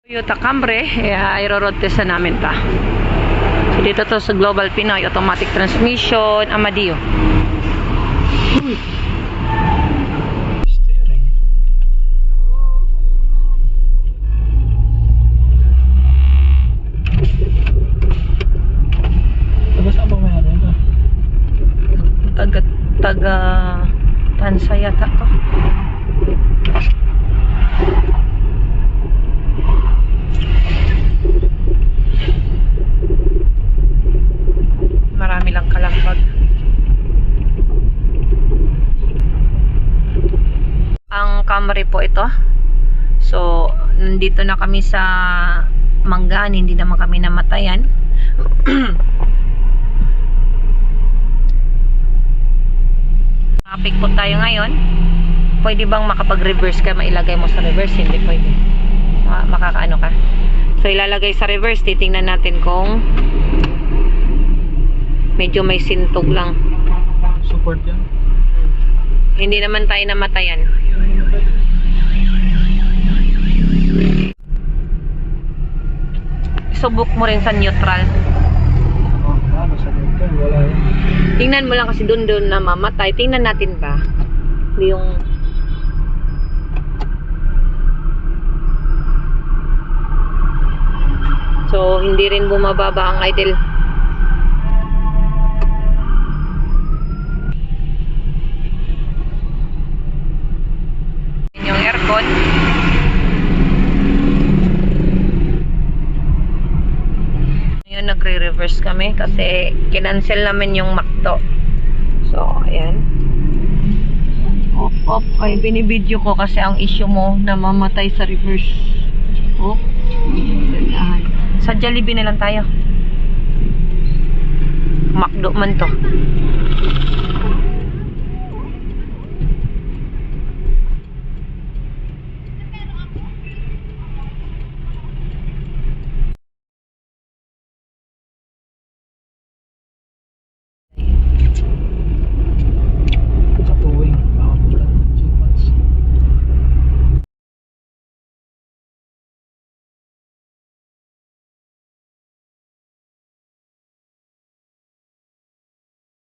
Toyota Camry, i-road test na namin ta. So, dito to sa Global Pinoy Automatic Transmission, Amadio. Steering. Taga saan ba may ano ito? Taga Tansa yata to. Marami lang kalampag. Ang Camry po ito. So, nandito na kami sa Manggaan, hindi naman kami namatayan. Traffic po tayo ngayon. Pwede bang makapag-reverse ka, mailagay mo sa reverse? Hindi pwede. Makakaano ka. So, ilalagay sa reverse. Titingnan natin kung medyo may sintog lang. Support yan? Hindi naman tayo namatayan. Subok mo rin sa neutral. Oh, ano sa dito? Wala yan. Tingnan mo lang kasi doon na mamatay. Tingnan natin ba? Yung so, hindi rin bumababa ang idle. Yung aircon. Ngayon, nagre-reverse kami kasi kinancel namin yung McDo. So, ayan. Op. Ay, binibidyo ko kasi ang issue mo na mamatay sa reverse. Op. Sa Jollibee na lang tayo. McDo man to.